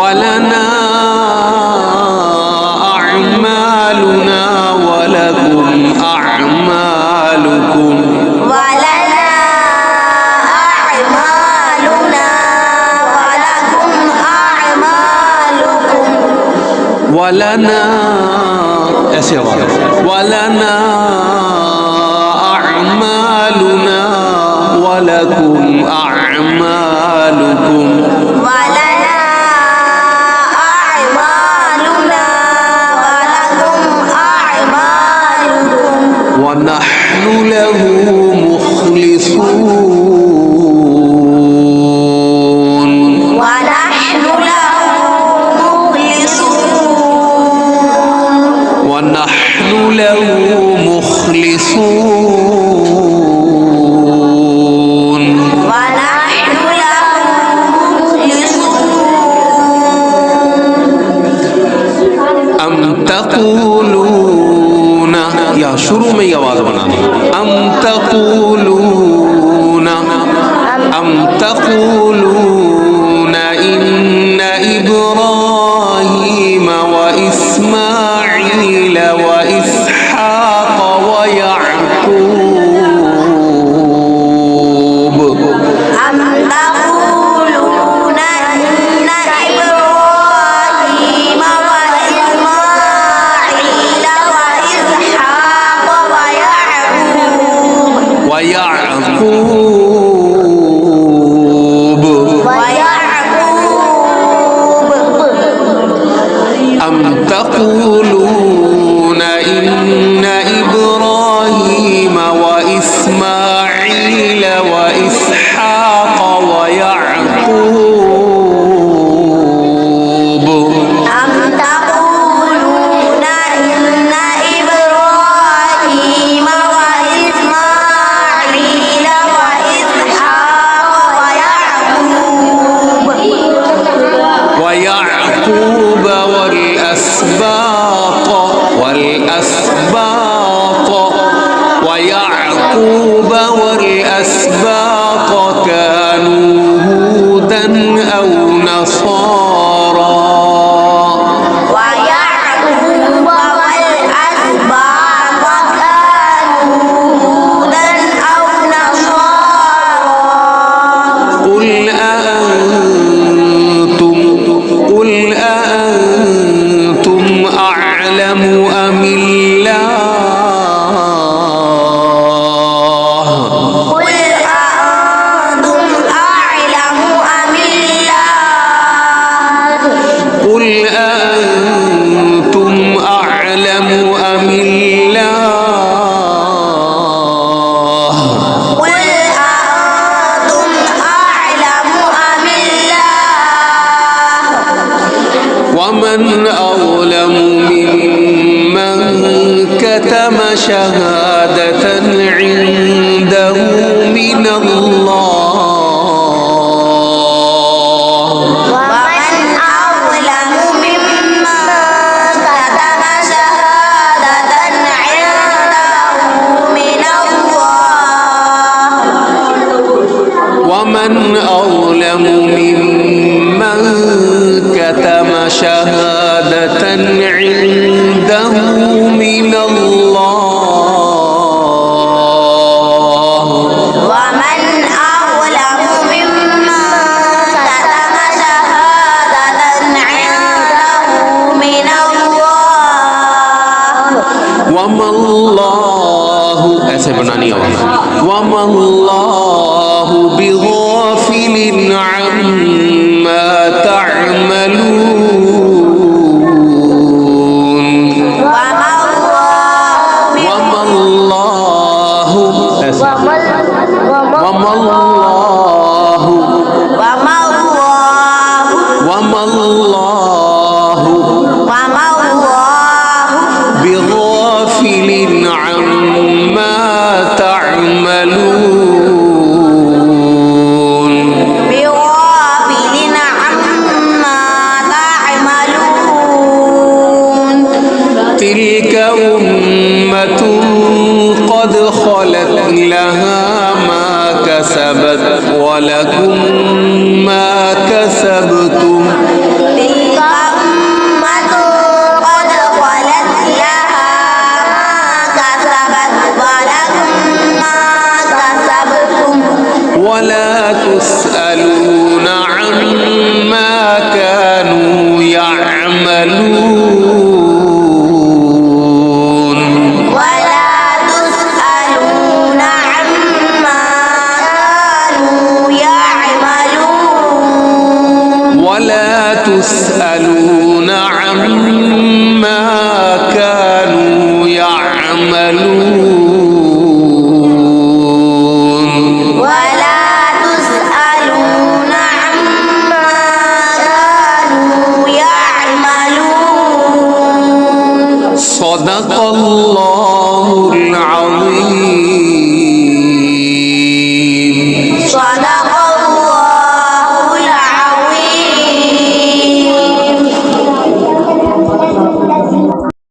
ولنا أعمالنا ولكم أعمالكم ولنا أعمالنا ولكم أعمالكم ولنا ولنا أعمالنا ولكم أعمالكم ولنا أعمالنا ولكم أعمالكم ونحن له مخلصون ونحن له مخلصون ونحن له مخلصون ونحن له مخلصون أم تقولون या शुरू में ये आवाज बनानी أم تقولون إن إبراهيم وإسماعيل وإسحاق ويعقوب أم تقولون إن إبراهيم وإسماعيل وإسحاق ويعقوب أم تقولون إن إبراهيم وإسماعيل وإسحاق ويعقوب أم تقولون إن إبراهيم وإسماعيل وإسحاق ويعقوب والأسباط كانوا هودا أو نصارى ويعقوب والأسباط كانوا هودا أو نصارى قل أأنتم أعلم أم الله قل أأنتم أعلم أم الله قل أأنتم أعلم أم الله قل أأنتم أعلم أم الله ومن أظلم ممن كتم شهادة عنده من الله ومن أظلم ممن كتم شهادة عنده من الله ومن أظلم ممن كتم شهادة عنده من الله ومن أظلم ممن كتم شهادة عنده من الله وما الله ऐसे बनानी आवाज وما الله بغافل عما تعملون وما الله بغافل عما تعملون تلك أمة قد خلت لها ما كسبت ولكم ما كسبتم تسألون